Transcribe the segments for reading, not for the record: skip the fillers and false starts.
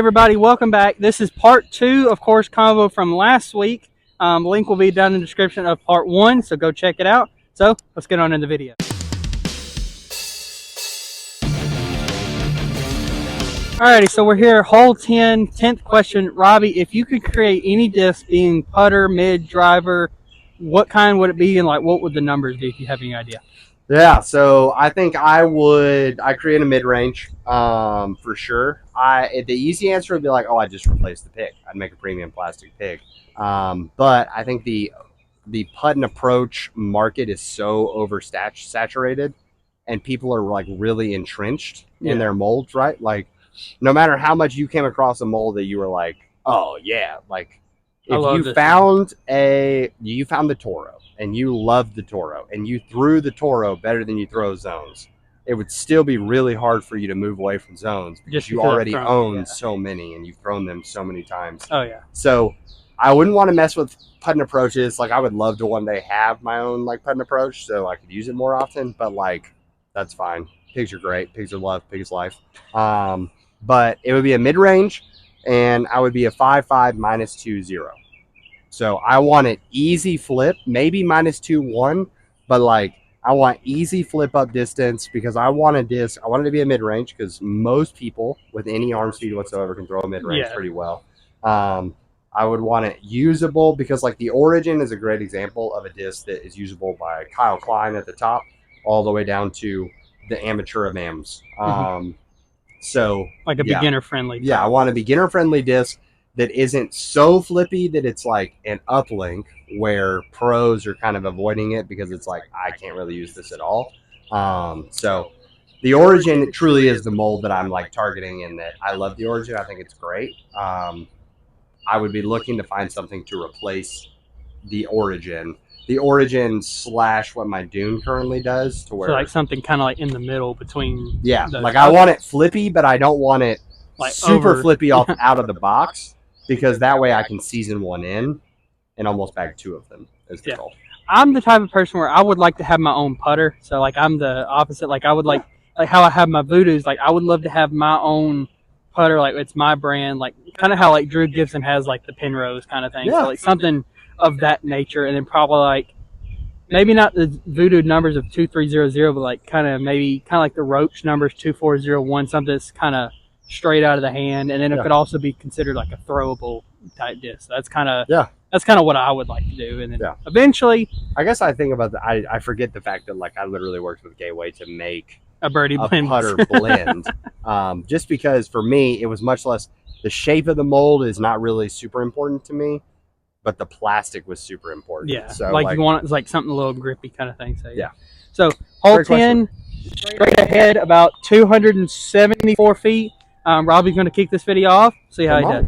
Everybody, welcome back. This is part 2, of course, convo from last week. Link will be down in the description of part 1, so go check it out. So let's get on in the video. Alrighty, so we're here, hole 10, 10th question. Robbie, if you could create any disc being putter, mid, driver, what kind would it be, and like what would the numbers be if you have any idea? Yeah, so I think I create a mid-range for sure. The easy answer would be like, oh, I just replaced the pick. I'd make a premium plastic pick. But I think the putt and approach market is so oversaturated, and people are like really entrenched in their molds, right? Like, no matter how much you came across a mold that you were like, oh yeah, like if you found the Toro and you loved the Toro and you threw the Toro better than you throw zones, it would still be really hard for you to move away from zones because you already own so many and you've thrown them so many times. Oh yeah. So I wouldn't want to mess with putting approaches. Like, I would love to one day have my own like putting approach so I could use it more often, but like that's fine. Pigs are great. Pigs are love. Pigs life. But it would be a mid-range, and I would be a 5.5 -2.0. So I want it easy flip, maybe -2.1, but like I want easy flip up distance because I want a disc. I want it to be a mid-range because most people with any arm speed whatsoever can throw a mid-range pretty well. I would want it usable because like the Origin is a great example of a disc that is usable by Kyle Klein at the top all the way down to the amateur of AMs. So like a beginner friendly. Yeah, I want a beginner friendly disc that isn't so flippy that it's like an uplink where pros are kind of avoiding it because it's like, I can't really use this at all. So the Origin truly is the mold that I'm like targeting, in that I love the Origin. I think it's great. I would be looking to find something to replace the Origin. The Origin / what my Dune currently does, to where so like something kind of like in the middle between. Yeah, like I want it flippy, but I don't want it like super flippy out of the box, because that way I can season one in and almost bag two of them is the goal. I'm the type of person where I would like to have my own putter. So like I'm the opposite. Like I would like how I have my Voodoos. Like I would love to have my own putter. Like it's my brand. Like kind of how like Drew Gibson has like the Penrose kind of thing. Yeah. So like something of that nature, and then probably like maybe not the Voodoo numbers of 2300, but like kind of like the Roach numbers 2401, something that's kind of straight out of the hand, and then it could also be considered like a throwable type disc. So that's kind of what I would like to do, and then eventually, I guess I think about I forget the fact that like I literally worked with Gateway to make a birdie blend, putter blend, just because for me it was much less. The shape of the mold is not really super important to me, but the plastic was super important. Yeah, so like you want it like something a little grippy kind of thing. So yeah. So hole 10, straight ahead, about 274 feet. Robbie's going to kick this video off. See how he does.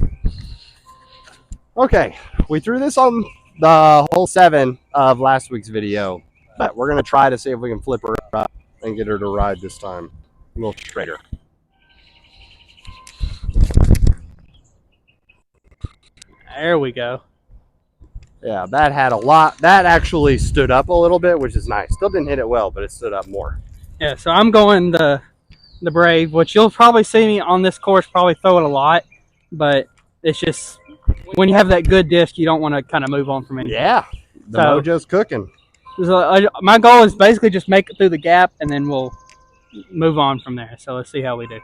Okay, we threw this on the hole 7 of last week's video, but we're going to try to see if we can flip her up and get her to ride this time a little straighter. There we go. Yeah, that had a lot. That actually stood up a little bit, which is nice. Still didn't hit it well, but it stood up more. Yeah, so I'm going the Brave, which you'll probably see me on this course probably throw it a lot, but it's just when you have that good disc, you don't want to kind of move on from it. Yeah, the mojo's cooking. So my goal is basically just make it through the gap, and then we'll move on from there. So let's see how we do.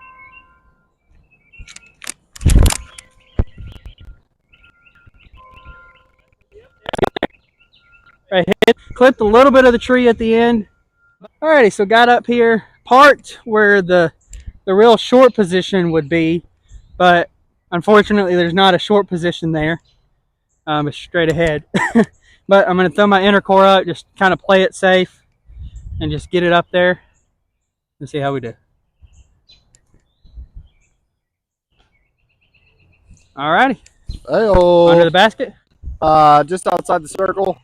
Right, clipped a little bit of the tree at the end. Alrighty, so got up here, parked where the real short position would be, but unfortunately there's not a short position there. It's straight ahead. But I'm going to throw my inner core out, just kind of play it safe, and just get it up there and see how we do. Alrighty. Hey-oh. Under the basket? Just outside the circle.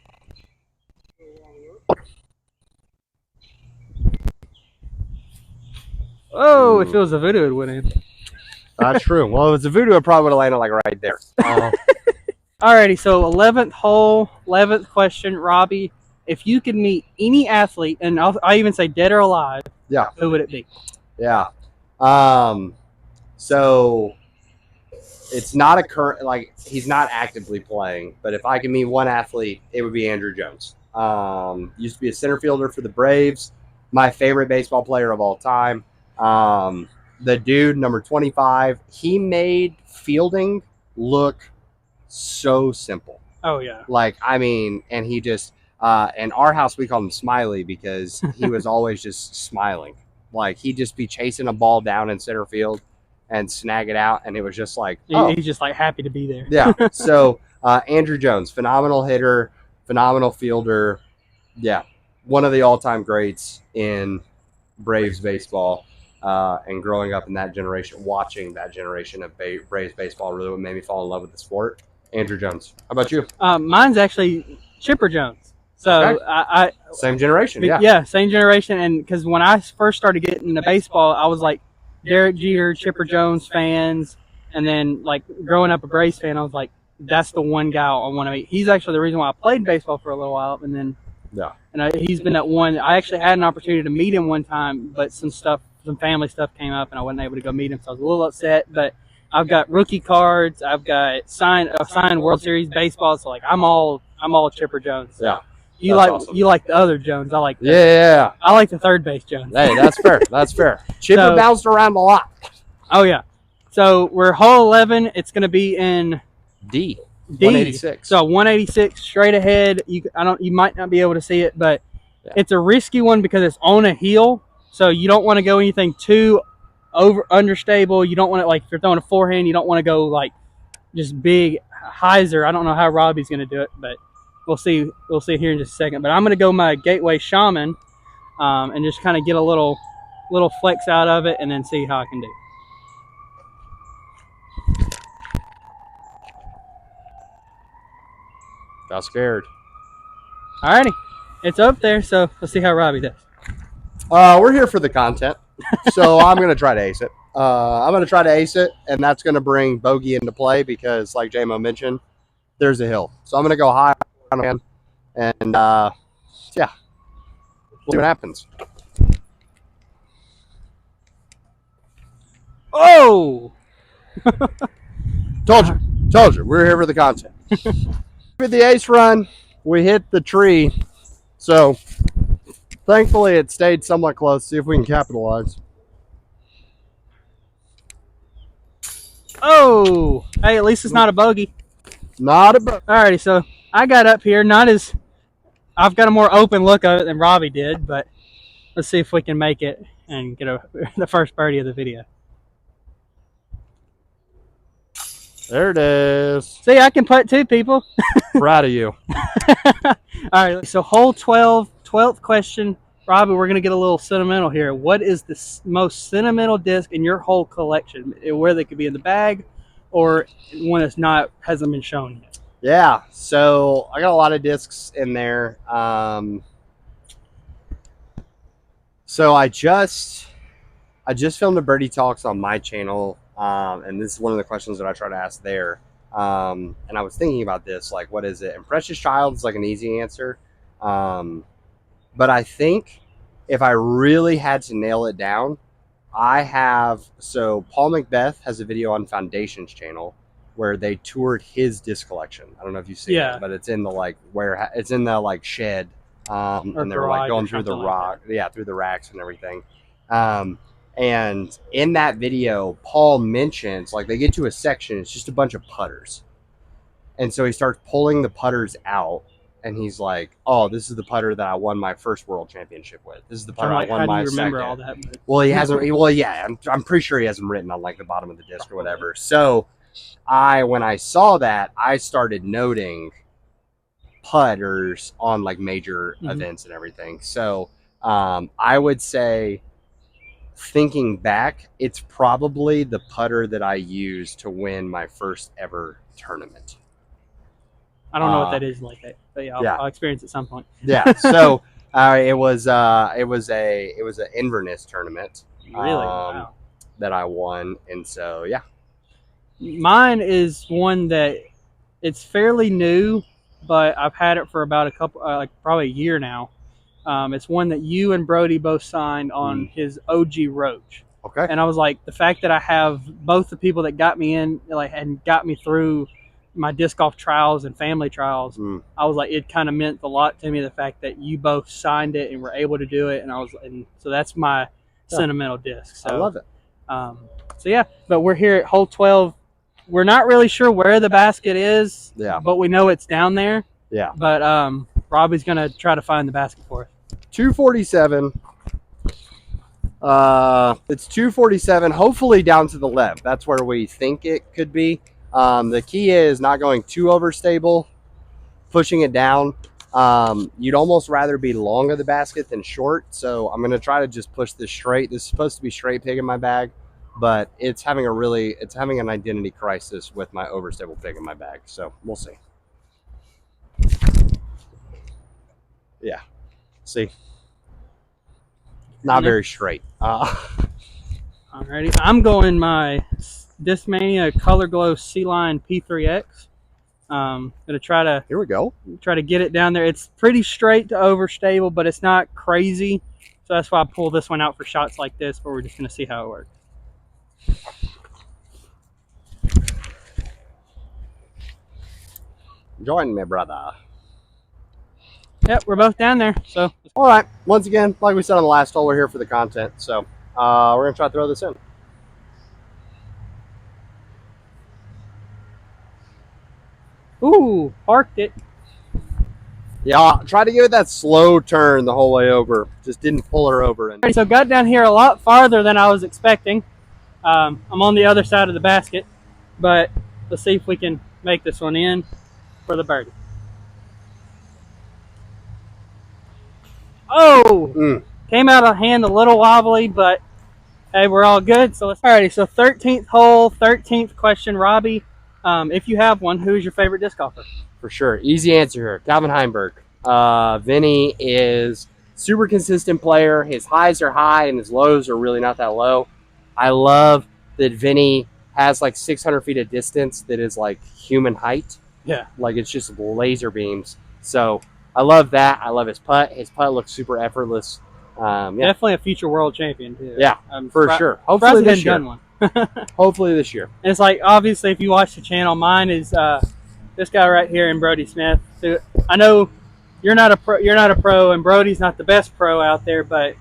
Oh, if it was a Voodoo, it would have. That's true. Well, if it was a Voodoo, it probably would have landed like right there. Alrighty, so 11th hole, 11th question, Robbie. If you could meet any athlete, and I even say dead or alive, yeah, who would it be? Yeah. So It's not a current, like, he's not actively playing, but if I can meet one athlete, it would be Andrew Jones. Used to be a center fielder for the Braves. My favorite baseball player of all time. The dude, number 25, he made fielding look so simple. Oh yeah. Like, I mean, and he just, in our house, we call him Smiley because he was always just smiling. Like, he'd just be chasing a ball down in center field and snag it out, and it was just like, oh. He's just like happy to be there. Yeah. So, Andrew Jones, phenomenal hitter, phenomenal fielder. Yeah. One of the all-time greats in Braves baseball. And growing up in that generation, watching that generation of Braves baseball really what made me fall in love with the sport. Andrew Jones. How about you? Mine's actually Chipper Jones. So Okay. I Same generation, yeah. Yeah, same generation. And because when I first started getting into baseball, I was like Derek Jeter, Chipper Jones fans. And then like growing up a Braves fan, I was like, that's the one guy I want to meet. He's actually the reason why I played baseball for a little while. And then he's been that one. I actually had an opportunity to meet him one time, but some family stuff came up and I wasn't able to go meet him. So I was a little upset, but I've got rookie cards. I've got signed World Series baseball. So like I'm all Chipper Jones. So. Yeah. You like the other Jones. I like I like the third base Jones. Hey, that's fair. That's fair. Chipper bounced around a lot. Oh yeah. So we're hole 11. It's going to be in D. 186. So 186 straight ahead. You might not be able to see it, but it's a risky one because it's on a hill. So you don't want to go anything too understable. You don't want to, like, if you're throwing a forehand, you don't want to go like just big hyzer. I don't know how Robbie's going to do it, but we'll see. We'll see here in just a second. But I'm going to go my Gateway Shaman and just kind of get a little flex out of it and then see how I can do. Got scared. Alrighty. It's up there, so let's see how Robbie does. We're here for the content, so I'm going to try to ace it. And that's going to bring bogey into play because, like J-Mo mentioned, there's a hill. So I'm going to go high on him, and yeah, we'll see what happens. Oh! Told you, we're here for the content. With the ace run, we hit the tree, so thankfully it stayed somewhat close. See if we can capitalize. Oh! Hey, at least it's not a bogey. Not a bogey. Alrighty, so I got up here. I've got a more open look of it than Robbie did, but let's see if we can make it and get the first birdie of the video. There it is. See, I can putt too, people. Proud of you. All right, so hole 12, 12th question. Robbie, we're going to get a little sentimental here. What is the most sentimental disc in your whole collection? Whether it could be in the bag or one that's hasn't been shown yet. Yeah, so I got a lot of discs in there. So I just filmed a Birdie Talks on my channel. And this is one of the questions that I try to ask there. And I was thinking about this, like, what is it? And Precious Child is like an easy answer. But I think if I really had to nail it down, so Paul Macbeth has a video on Foundation's channel where they toured his disc collection. I don't know if you've seen it, but it's in the shed. And they were like going through the rock, through the racks and everything. And in that video, Paul mentions, like, they get to a section, it's just a bunch of putters. And so he starts pulling the putters out, and he's like, oh, this is the putter that I won my first world championship with. This is the putter I won my second. How do you remember all that? Well, he hasn't, I'm pretty sure he hasn't written on, like, the bottom of the disc or whatever. So when I saw that, I started noting putters on, like, major events and everything. So I would say, thinking back, it's probably the putter that I used to win my first ever tournament. I don't know what that is like that, but I'll experience it at some point. Yeah, so it was an Inverness tournament. Really? Wow. That I won, and so yeah. Mine is one that it's fairly new, but I've had it for about probably a year now. It's one that you and Brody both signed on his OG Roach. Okay. And I was like, the fact that I have both the people that got me in, like, and got me through my disc golf trials and family trials, I was like, it kind of meant a lot to me, the fact that you both signed it and were able to do it. And so that's my sentimental disc. So I love it. So yeah, but we're here at hole 12. We're not really sure where the basket is, but we know it's down there. Yeah. But Robbie's gonna try to find the basket for us. 247. It's 247. Hopefully down to the left. That's where we think it could be. The key is not going too overstable, pushing it down. You'd almost rather be long of the basket than short. So I'm gonna try to just push this straight. This is supposed to be straight pig in my bag, but it's having an identity crisis with my overstable pig in my bag. So we'll see. Yeah. See. Not very straight. Alrighty, I'm going my Discmania Color Glow Sea Line P3X. Gonna try to get it down there. It's pretty straight to overstable, but it's not crazy. So that's why I pull this one out for shots like this, but we're just gonna see how it works. Join me, brother. Yep, we're both down there. So all right, once again, like we said on the last hole, we're here for the content. So we're gonna try to throw this in. Ooh, parked it. Yeah, try to give it that slow turn the whole way over. Just didn't pull her over. And so got down here a lot farther than I was expecting. I'm on the other side of the basket, but let's see if we can make this one in for the birdie. Oh, came out of hand a little wobbly, but hey, we're all good. So alrighty. So 13th hole, 13th question, Robbie. If you have one, who's your favorite disc golfer? For sure, easy answer here. Calvin Heimberg. Vinny is super consistent player. His highs are high and his lows are really not that low. I love that Vinny has like 600 feet of distance that is like human height. Yeah, like it's just laser beams. So I love that. I love his putt. His putt looks super effortless. Yeah. Definitely a future world champion too. Yeah, for sure. Hopefully this year. Hopefully this year. And it's like, obviously, if you watch the channel, mine is this guy right here and Brody Smith. So I know you're not a pro, and Brody's not the best pro out there, but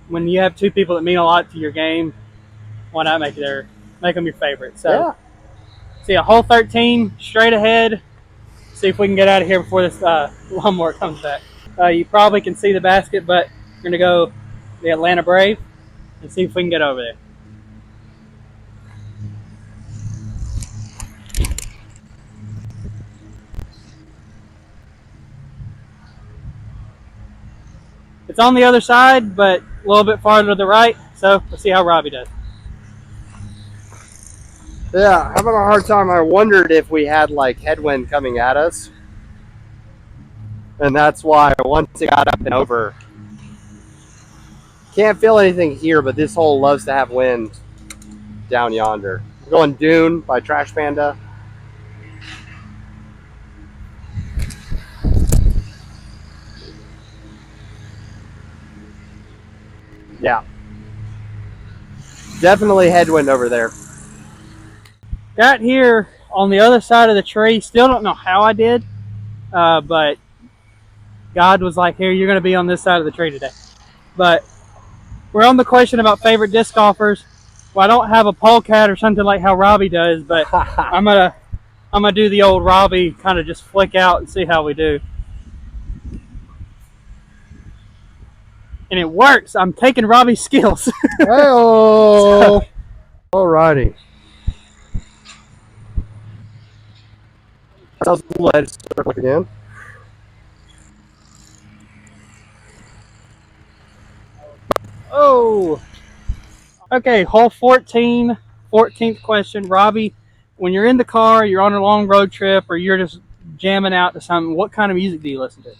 when you have two people that mean a lot to your game, why not make them your favorite? So yeah. See a hole 13 straight ahead. See if we can get out of here before this lawnmower comes back. You probably can see the basket, but we're gonna go the Atlanta Brave and see if we can get over there. It's on the other side, but a little bit farther to the right. So let's see how Robbie does. Yeah, having a hard time. I wondered if we had like headwind coming at us. And that's why once it got up and over, can't feel anything here, but this hole loves to have wind down yonder. We're going Dune by Trash Panda. Yeah. Definitely headwind over there. Got here on the other side of the tree. Still don't know how I did, but God was like, here, you're going to be on this side of the tree today. But we're on the question about favorite disc golfers. Well, I don't have a polecat or something like how Robbie does, but I'm gonna do the old Robbie, kind of just flick out and see how we do. And it works. I'm taking Robbie's skills. Hey-oh. So, alrighty. Sounds a little edge circle again. Oh. Okay, hole 14, 14th question. Robbie, when you're in the car, you're on a long road trip, or you're just jamming out to something, what kind of music do you listen to?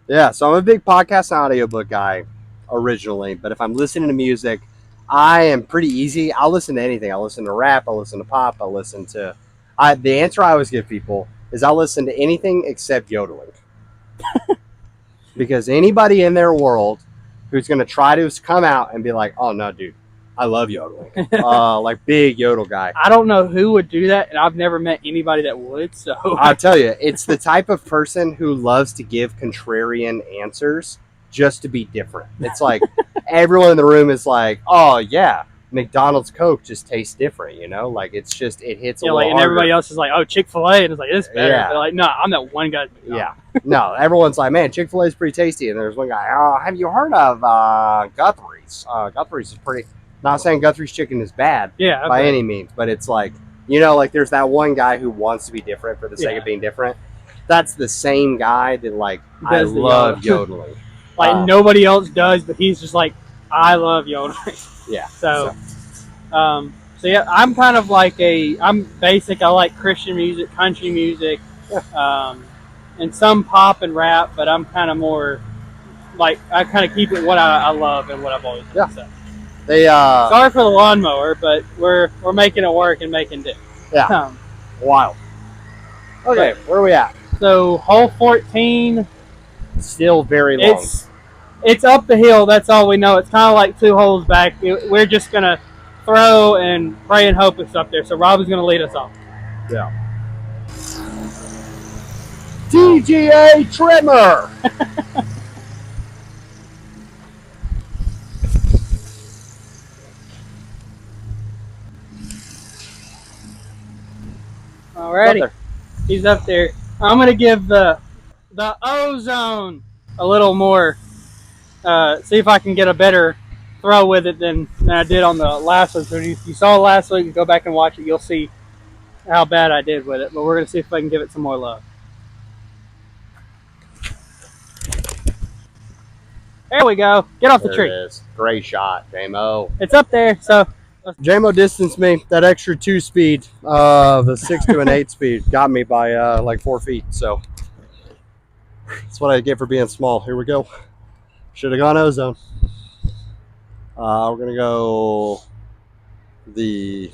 Yeah, so I'm a big podcast and audiobook guy originally, but if I'm listening to music, I am pretty easy. I'll listen to anything. I'll listen to rap, I'll listen to pop, I'll listen to... the answer I always give people is I'll listen to anything except yodeling. Because anybody in their world who's going to try to come out and be like, oh, no, dude, I love yodeling. Like big yodel guy. I don't know who would do that, and I've never met anybody that would. So I'll tell you, it's the type of person who loves to give contrarian answers just to be different. It's like everyone in the room is like, "Oh yeah, McDonald's Coke just tastes different," you know? Like it's just it hits a yeah, little like, and harder. everybody else is like, "Oh, Chick-fil-A," and it's like, "It's better." Yeah. They're like, "No, I'm that one guy." Yeah. No, everyone's like, "Man, Chick-fil-A is pretty tasty." And there's one guy, "Oh, have you heard of Guthrie's? Guthrie's is pretty." Not saying Guthrie's chicken is bad Yeah, by any means, but it's like, you know, like there's that one guy who wants to be different for the sake of being different. That's the same guy that like I Does the love yodeling. Like nobody else does, but he's just like, I love yodeling. Yeah. So yeah, I'm kind of like I'm basic. I like Christian music, country music, and some pop and rap, but I'm kind of more like I kind of keep it what I love and what I've always done. So. They Sorry for the lawnmower, but we're making it work and making do. Yeah. Wild. Okay, where are we at? So hole 14. Still very long. It's up the hill. That's all we know. It's kind of like 2 holes back. We're just gonna throw and pray and hope it's up there. So Robbie's gonna lead us off. Yeah. DGA Trimmer. Alrighty, he's up there. I'm gonna give the ozone a little more. See if I can get a better throw with it than I did on the last one. So if you saw last week, go back and watch it. You'll see how bad I did with it. But we're gonna see if I can give it some more love. There we go. Get off the tree. It is. Great shot, JMO. It's up there. So JMO distanced me. That extra 2 speed, the 6 to an 8 speed, got me by like 4 feet. So that's what I get for being small. Here we go. Should have gone ozone. We're gonna go the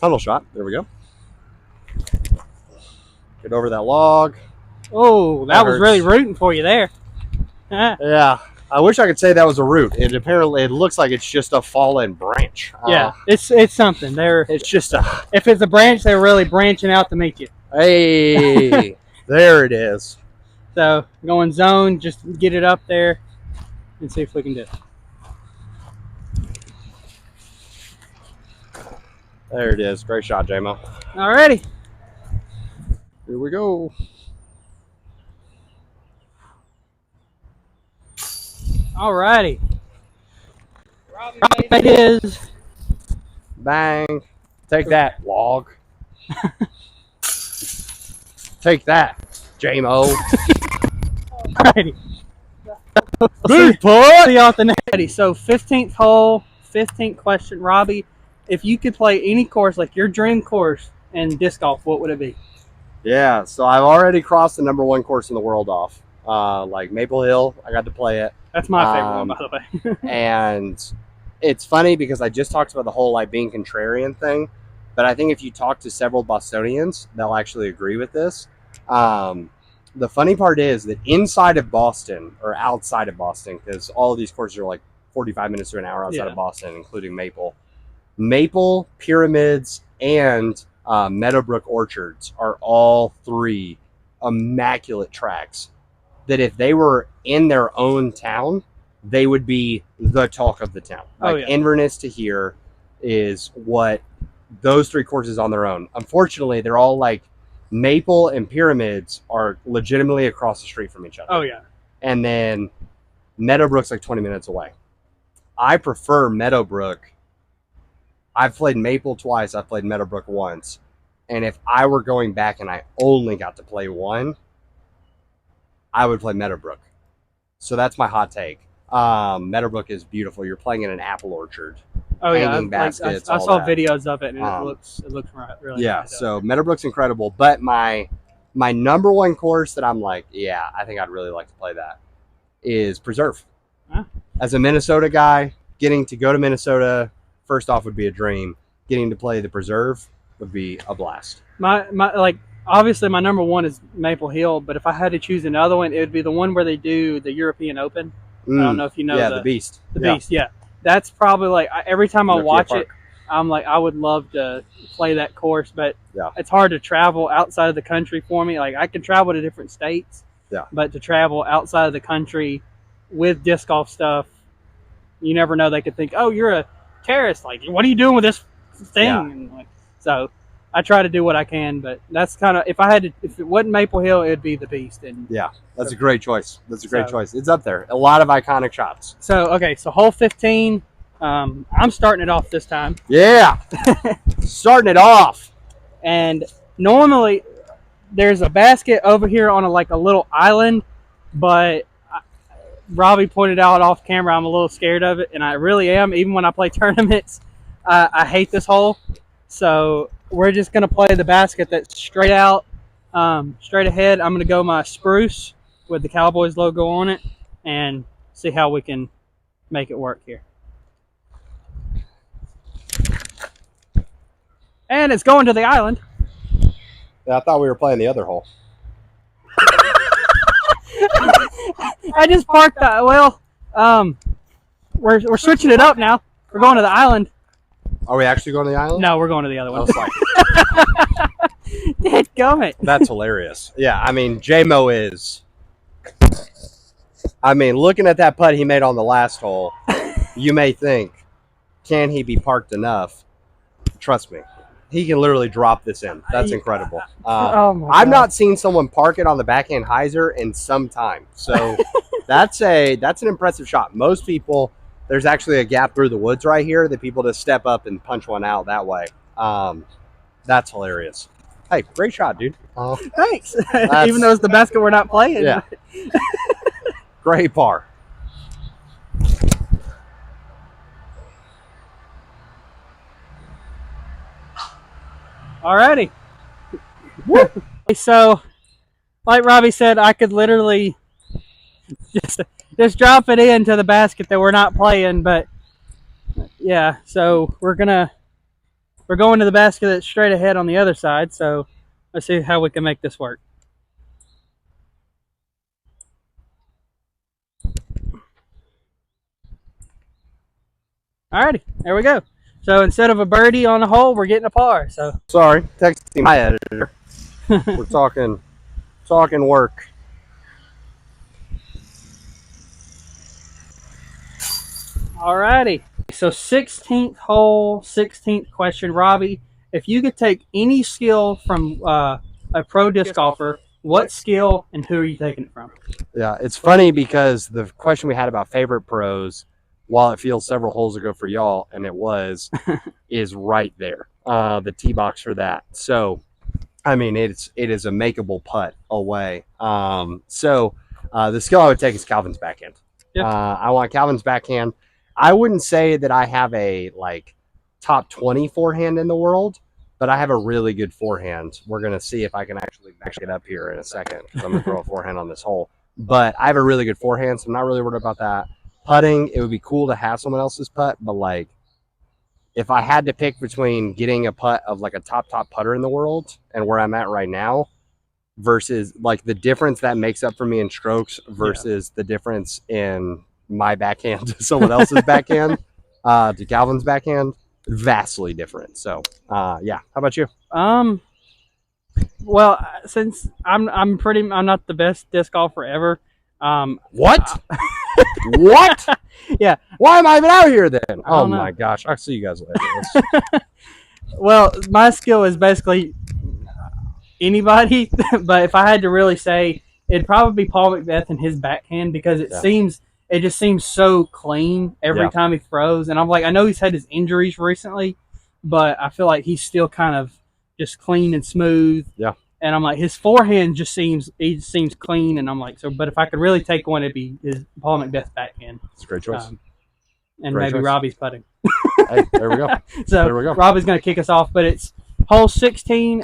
tunnel shot. There we go. Get over that log. Oh, that was really rooting for you there. Yeah. I wish I could say that was a root. It looks like it's just a fallen branch. Yeah, it's something. It's just a. If it's a branch, they're really branching out to meet you. Hey, there it is. So going zone, just get it up there and see if we can do it. There it is. Great shot, JMO. Alrighty. Here we go. Alrighty. Robbie made his. Bang. Take that, log. Take that, JMO. Alrighty. Big putt. See you off the net. So 15th hole, 15th question. Robbie, if you could play any course, like your dream course in disc golf, what would it be? Yeah, so I've already crossed the #1 course in the world off. Like Maple Hill, I got to play it. That's my favorite one, by the way. And it's funny because I just talked about the whole like being contrarian thing, but I think if you talk to several Bostonians, they'll actually agree with this. The funny part is that inside of Boston or outside of Boston, because all of these courses are like 45 minutes to an hour outside of Boston, including Maple, Pyramids, and Meadowbrook Orchards are all 3 immaculate tracks that if they were in their own town, they would be the talk of the town. Like Inverness to here is what those 3 courses on their own. Unfortunately, they're all like Maple and Pyramids are legitimately across the street from each other. Oh, yeah. And then Meadowbrook's like 20 minutes away. I prefer Meadowbrook. I've played Maple twice. I've played Meadowbrook once. And if I were going back and I only got to play one, I would play Meadowbrook. So that's my hot take. Meadowbrook is beautiful. You're playing in an apple orchard. Oh yeah, baskets, I saw videos of it, and it looks really nice. So Meadowbrook's incredible. But my #1 course that I'm like, yeah, I think I'd really like to play that is Preserve. Huh? As a Minnesota guy, getting to go to Minnesota first off would be a dream. Getting to play the Preserve would be a blast. Obviously my #1 is Maple Hill, but if I had to choose another one, it would be the one where they do the European Open. I don't know if you know. Yeah, the Beast. The Beast, yeah. that's probably like every time I Nokia watch Park. it, I'm like, I would love to play that course, but Yeah. it's hard to travel outside of the country for me. Like I can travel to different states, Yeah. but to travel outside of the country with disc golf stuff, you never know. They could think, oh, you're a terrorist. Like, what are you doing with this thing? Yeah. And like, so I try to do what I can, but that's kind of if it wasn't Maple Hill, it'd be the Beast. And Yeah, that's a great choice. That's a great So- choice. It's up there. A lot of iconic shots. so okay, so hole 15. I'm starting it off this time. Yeah. Starting it off. And normally there's a basket over here on a little island, but Robbie pointed out off camera I'm a little scared of it, and I really am. Even when I play tournaments, I hate this hole. So we're just gonna play the basket that's straight out, straight ahead. I'm gonna go my spruce with the Cowboys logo on it, and see how we can make it work here. And it's going to the island. Yeah, I thought we were playing the other hole. I just parked that. Well, we're switching it up now. We're going to the island. Are we actually going to the island? No, we're going to the other I one. was like, Dadgummit. that's hilarious. Yeah, I mean, J-Mo is. I mean, looking at that putt he made on the last hole, you may think, can he be parked enough? Trust me. He can literally drop this in. That's incredible. Oh my I've God. not seen someone park it on the backhand hyzer in some time. So that's an impressive shot. Most people, there's actually a gap through the woods right here that people just step up and punch one out that way. That's hilarious. Hey, great shot, dude. Thanks. Even though it's the basket we're not playing. Yeah. Great par. Alrighty. So, like Robbie said, I could literally just drop it into the basket that we're not playing, but yeah, so we're going to the basket that's straight ahead on the other side, so let's see how we can make this work. Alrighty, there we go. So instead of a birdie on the hole, we're getting a par. So Sorry, texting my editor. We're talking work. alrighty. So 16th hole, 16th question, Robbie. If you could take any skill from a pro disc golfer, what skill and who are you taking it from? Yeah, it's funny because the question we had about favorite pros, while it feels several holes ago for y'all, and it was, is right there. The tee box for that. So, I mean, it is a makeable putt away. So the skill I would take is Calvin's backhand. Yep. I want Calvin's backhand. I wouldn't say that I have a top 20 forehand in the world, but I have a really good forehand. We're gonna see if I can actually get up here in a second because I'm gonna throw a forehand on this hole. But I have a really good forehand, so I'm not really worried about that. Putting, it would be cool to have someone else's putt, but if I had to pick between getting a putt of a top putter in the world and where I'm at right now versus the difference that makes up for me in strokes versus the difference in my backhand to someone else's backhand to Calvin's backhand, vastly different. So yeah, how about you? Well, since I'm not the best disc golfer ever. What? What? Yeah. Why am I even out here then? Oh don't know. my gosh. I'll see you guys later. Well, my skill is basically anybody, but if I had to really say, it'd probably be Paul McBeth and his backhand because it just seems so clean every time he throws. And I'm I know he's had his injuries recently, but I feel like he's still kind of just clean and smooth. Yeah. And I'm his forehand just seems clean, and I'm but if I could really take one, it'd be his Paul McBeth backhand. It's a great choice. And Great maybe choice. Robbie's putting. Hey, there we go. So There we go. Robbie's going to kick us off, but it's hole 16.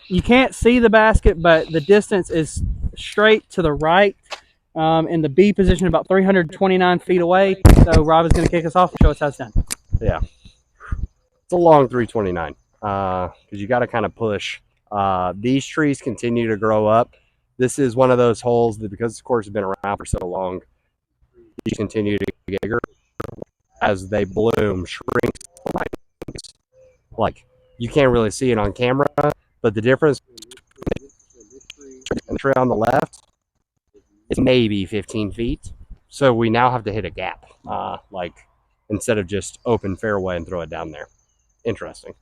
You can't see the basket, but the distance is straight to the right in the B position, about 329 feet away. So Robbie's going to kick us off and show us how it's done. Yeah. It's a long 329 because you got to kind of push. These trees continue to grow up. This is one of those holes that, because the course has been around for so long, you continue to get bigger. as they bloom shrinks. Like you can't really see it on camera, but the difference and the tree on the left is maybe 15 feet. So we now have to hit a gap, like instead of just open fairway and throw it down there. Interesting.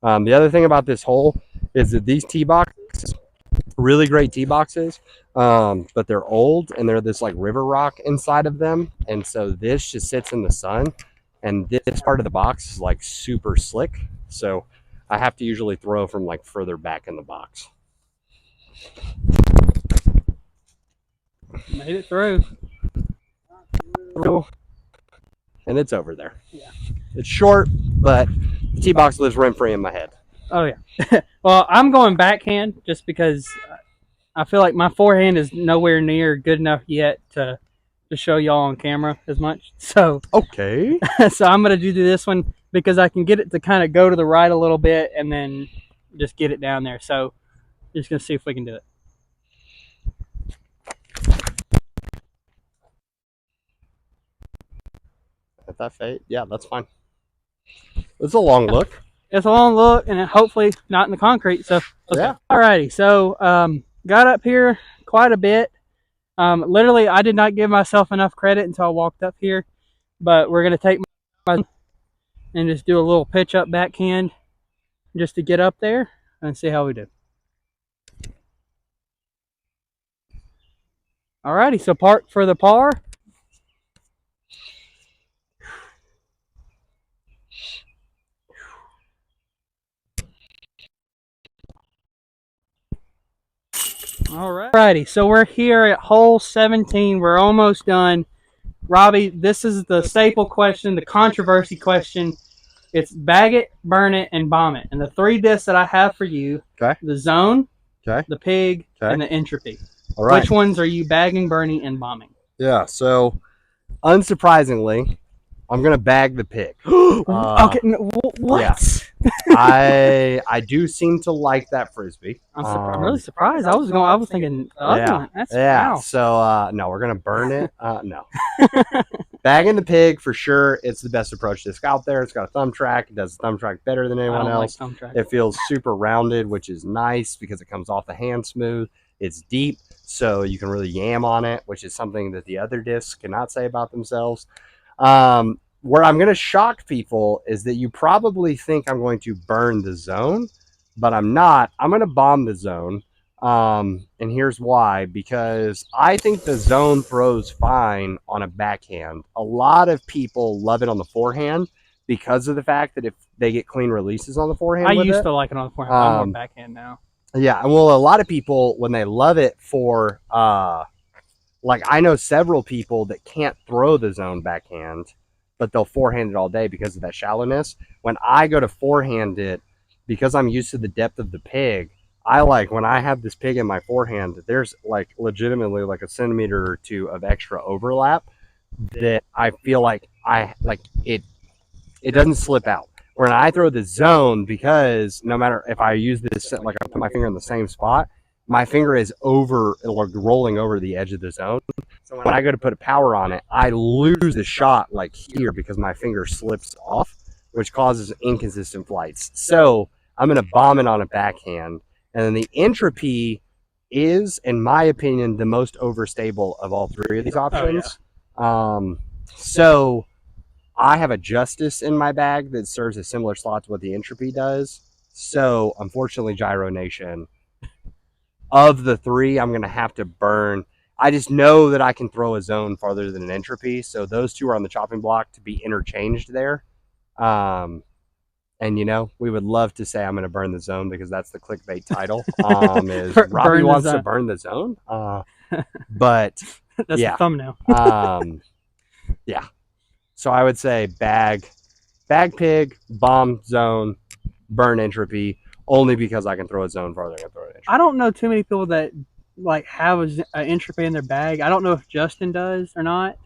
The other thing about this hole is that these tee boxes, really great tee boxes, but they're old and they're this like river rock inside of them. And so this just sits in the sun, and this part of the box is like super slick. So I have to usually throw from like further back in the box. Made it through. And it's over there. Yeah. It's short, but the tee box lives rent free in my head. Oh yeah. Well, I'm going backhand just because I feel like my forehand is nowhere near good enough yet to show y'all on camera as much. So okay. So I'm gonna do this one because I can get it to kind of go to the right a little bit and then just get it down there. So just gonna see if we can do it. At that fade, yeah, that's fine. It's a long look. It's a long look, and hopefully not in the concrete. So okay. Yeah. Alrighty. So got up here quite a bit. Literally, I did not give myself enough credit until I walked up here. But we're gonna take my and just do a little pitch up backhand just to get up there and see how we do. Alrighty. So park for the par. Alrighty, so we're here at hole 17. We're almost done. Robbie, this is the staple question, the controversy question. It's bag it, burn it, and bomb it. And the three discs that I have for you, the zone, the pig, and the entropy. All right. Which ones are you bagging, burning, and bombing? Yeah, so unsurprisingly, I'm going to bag the pig. Okay, what? Yeah. I do seem to like that frisbee. I'm really surprised. I was thinking the other one. That's wow. So no, we're gonna burn it. No, bagging the pig for sure. It's the best approach disc out there. It's got a thumb track. It does the thumb track better than anyone else. Like thumb track. It feels super rounded, which is nice because it comes off the hand smooth. It's deep, so you can really yam on it, which is something that the other discs cannot say about themselves. Where I'm going to shock people is that you probably think I'm going to burn the zone, but I'm not. I'm going to bomb the zone. And here's why. Because I think the zone throws fine on a backhand. A lot of people love it on the forehand because of the fact that if they get clean releases on the forehand. I used to like it on the forehand. I'm more backhand now. Yeah. Well, a lot of people, when they love it for, like I know several people that can't throw the zone backhand, but they'll forehand it all day because of that shallowness. When I go to forehand it, because I'm used to the depth of the pig, I like when I have this pig in my forehand, there's like legitimately like a centimeter or two of extra overlap that I feel like it doesn't slip out. When I throw the zone, because no matter if I use this, like I put my finger in the same spot, my finger is rolling over the edge of the zone. So when I go to put a power on it, I lose the shot like here because my finger slips off, which causes inconsistent flights. So I'm going to bomb it on a backhand. And then the entropy is, in my opinion, the most overstable of all three of these options. Oh, yeah. So I have a Justice in my bag that serves a similar slot to what the entropy does. So unfortunately, Gyro Nation, of the three, I'm going to have to burn. I just know that I can throw a zone farther than an entropy. So those two are on the chopping block to be interchanged there. And, you know, we would love to say I'm going to burn the zone because that's the clickbait title. Is Robbie wants to burn the zone. But that's the thumbnail. Yeah. So I would say bag pig, bomb zone, burn entropy. Only because I can throw a zone farther than I can throw an entropy. I don't know too many people that like have an entropy in their bag. I don't know if Justin does or not.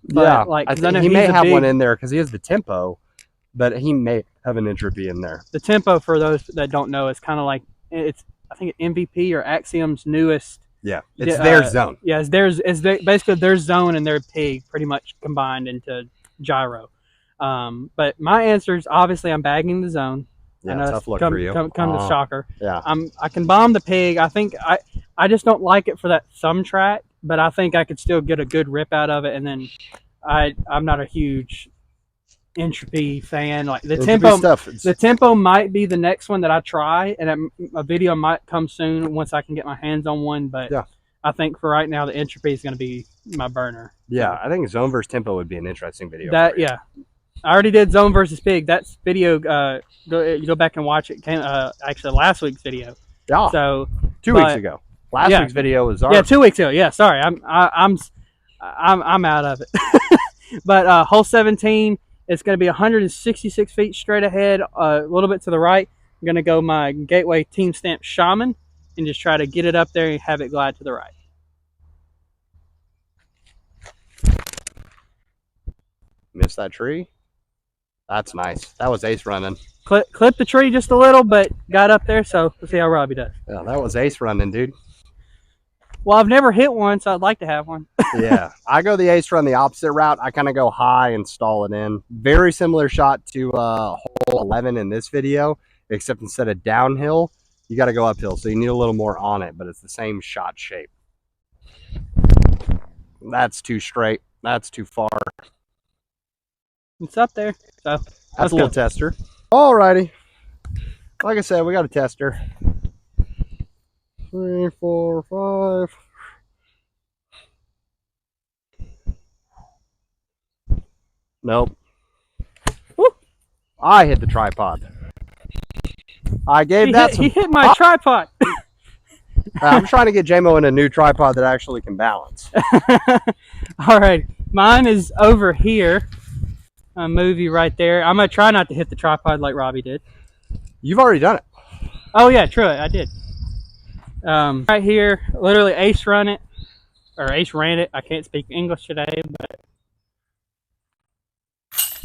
But, yeah, like I think he may have one in there because he has the tempo, but he may have an entropy in there. The tempo, for those that don't know, is kind of like I think MVP or Axiom's newest. Yeah, it's their zone. Yeah, it's basically their zone and their pig pretty much combined into Gyro. But my answer is obviously I'm bagging the zone. I Yeah, know tough luck come, for you. come to shocker. Yeah. I can bomb the pig. I think I just don't like it for that thumb track, but I think I could still get a good rip out of it. And then I'm not a huge entropy fan. Like the tempo stuff. the tempo might be the next one that I try, and a video might come soon once I can get my hands on one. But yeah. I think for right now the entropy is going to be my burner. Yeah, I think zone versus tempo would be an interesting video. That yeah. I already did zone versus pig. That's video. Go back and watch it. Came actually last week's video. Yeah. So 2 weeks ago. Last week's video was our. Yeah, 2 weeks ago. Yeah, sorry, I'm out of it. But hole 17, it's going to be 166 feet straight ahead, a little bit to the right. I'm going to go my Gateway Team Stamp Shaman and just try to get it up there and have it glide to the right. Missed that tree. That's nice. That was ace running. Clip the tree just a little, but got up there, so let's see how Robbie does. Yeah, that was ace running, dude. Well, I've never hit one, so I'd like to have one. Yeah, I go the ace run the opposite route. I kind of go high and stall it in. Very similar shot to hole 11 in this video, except instead of downhill, you got to go uphill. So you need a little more on it, but it's the same shot shape. That's too straight. That's too far. It's up there, so that's a little tester. Alrighty. Like I said, we got a tester. 3, 4, 5. Nope. Woo. I hit the tripod. I gave that some. He hit my tripod. I'm trying to get JMO in a new tripod that actually can balance. All right. Mine is over here. A movie right there. I'm going to try not to hit the tripod like Robbie did. You've already done it. Oh, yeah, true. I did. Right here, literally ace run it. Or ace ran it. I can't speak English today, but.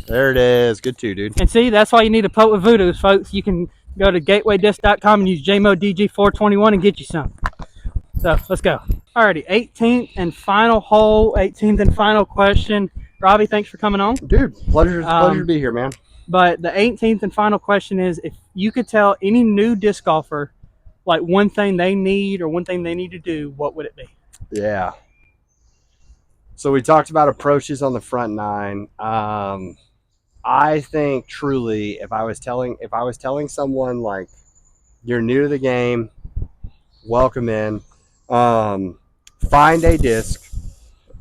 There it is. Good too, dude. And see, that's why you need a putt with voodoos, folks. You can go to gatewaydisc.com and use JMODG421 and get you some. So, let's go. Alrighty, 18th and final hole, 18th and final question. Robbie, thanks for coming on. Dude, pleasure to be here, man. But the 18th and final question is, if you could tell any new disc golfer, like one thing they need or one thing they need to do, what would it be? Yeah. So we talked about approaches on the front nine. I think truly, if I was telling someone like, you're new to the game, welcome in, find a disc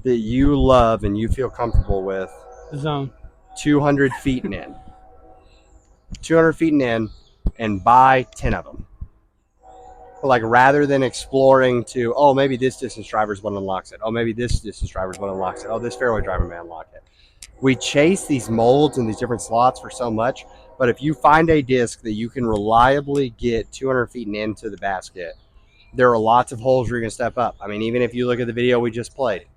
that you love and you feel comfortable with. The zone. 200 feet and in. 200 feet and in, and buy 10 of them. Like, rather than exploring to, oh, maybe this distance driver's one unlocks it. Oh, maybe this distance driver's one unlocks it. Oh, this fairway driver may unlock it. We chase these molds and these different slots for so much, but if you find a disc that you can reliably get 200 feet and into the basket, there are lots of holes where you're going to step up. I mean, even if you look at the video we just played,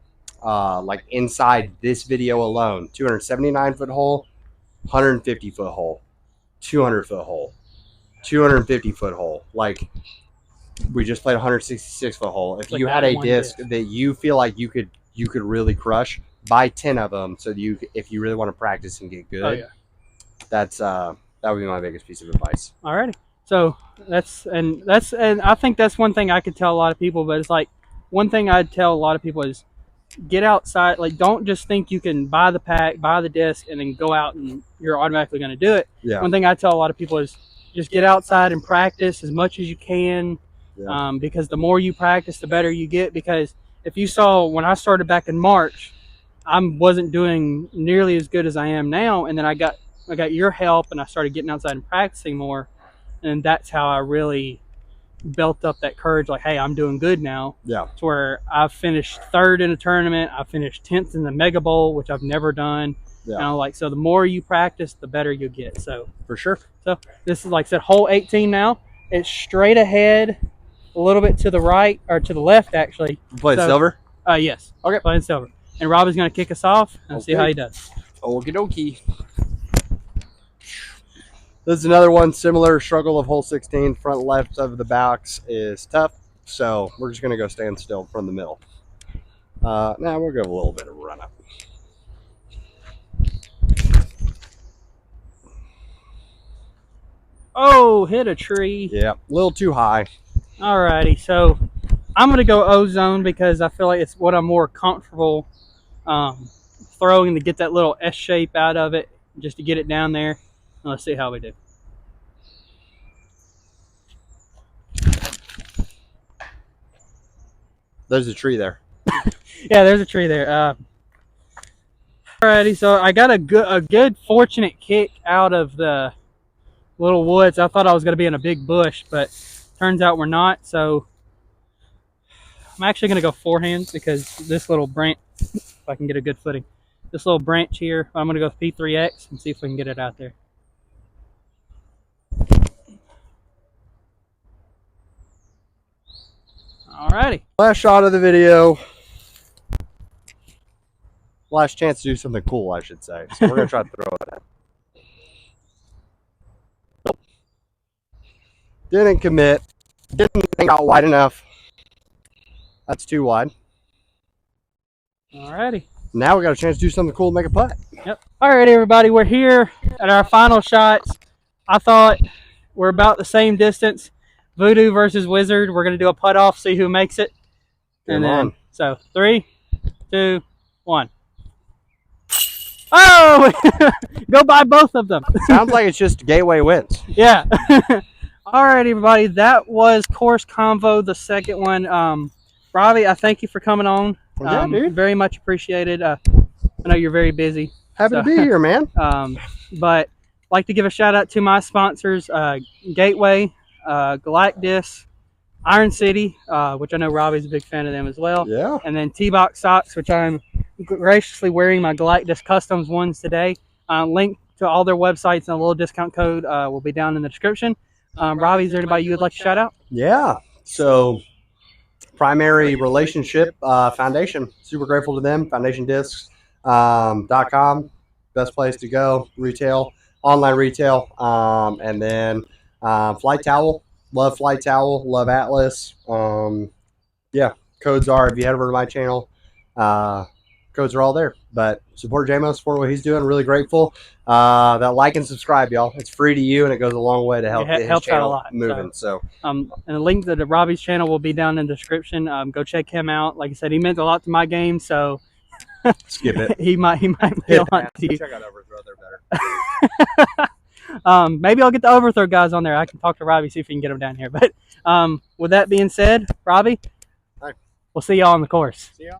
like inside this video alone, 279-foot hole, 150-foot hole, 200-foot hole, 250-foot hole. Like, we just played a 166-foot hole. If you had a disc that you feel like you could really crush, buy 10 of them. So if you really want to practice and get good, that would be my biggest piece of advice. Alrighty. So and I think that's one thing I could tell a lot of people. But it's like, one thing I'd tell a lot of people is, get outside. Like, don't just think you can buy the pack, buy the disc, and then go out and you're automatically going to do it. Yeah. One thing I tell a lot of people is just get outside and practice as much as you can. Yeah. Because the more you practice, the better you get. Because if you saw when I started back in March, I wasn't doing nearly as good as I am now. And then I got your help and I started getting outside and practicing more. And that's how I really built up that courage. Like, hey, I'm doing good now. Yeah. To where I've finished 3rd in a tournament. I finished 10th in the Mega Bowl, which I've never done. Yeah. And I'm like, so the more you practice, the better you get. So for sure. So this is, like I said, hole 18 now. It's straight ahead, a little bit to the right, or to the left, actually. You play silver? Yes. Okay. Playing silver. And Robbie's going to kick us off and see how he does. Okie dokie. This is another one, similar struggle of hole 16. Front left of the box is tough, so we're just going to go stand still from the middle. Now we'll go a little bit of run up. Oh, hit a tree. Yeah, a little too high. Alrighty, so I'm going to go ozone because I feel like it's what I'm more comfortable throwing to get that little S shape out of it, just to get it down there. Let's see how we do. There's a tree there. Yeah, there's a tree there. Alrighty, so I got a good fortunate kick out of the little woods. I thought I was going to be in a big bush, but turns out we're not. So I'm actually going to go forehands because this little branch, if I can get a good footing, this little branch here, I'm going to go P3X and see if we can get it out there. Alrighty. Last shot of the video. Last chance to do something cool, I should say. So we're going to try to throw it in. Nope. Didn't commit. Didn't think out wide enough. That's too wide. Alrighty. Now we got a chance to do something cool to make a putt. Yep. Alrighty, everybody. We're here at our final shots. I thought we're about the same distance. Voodoo versus Wizard. We're going to do a putt off, see who makes it. And then, so 3, 2, 1. Oh! Go by both of them. Sounds like it's just Gateway wins. Yeah. All right, everybody. That was Course Convo, the second one. Robbie, I thank you for coming on. Yeah, dude. Very much appreciated. I know you're very busy. Happy to be here, man. But I'd like to give a shout out to my sponsors, Gateway, Galactus, Iron City, which I know Robbie's a big fan of them as well. Yeah. And then T-Box Socks, which I'm graciously wearing my Galactus Customs ones today. Link to all their websites and a little discount code will be down in the description. Robbie, is there anybody you would like to shout out? Yeah. So, Primary Relationship Foundation. Super grateful to them. FoundationDiscs.com. Best place to go. Retail. Online retail. And then Flight Towel. Love Flight Towel. Love Atlas. Yeah. Codes are, if you head over to my channel, codes are all there. But support JMO, support what he's doing. Really grateful. That like and subscribe, y'all. It's free to you, and it goes a long way to help get his channel out a lot, moving. So, and the link to Robbie's channel will be down in the description. Go check him out. Like I said, he meant a lot to my game, so skip it. he might feel like to you. Check out Overthrow; they're better. Maybe I'll get the Overthrow guys on there. I can talk to Robbie, see if we can get them down here. But with that being said, Robbie, Hi. We'll see y'all on the course. See y'all.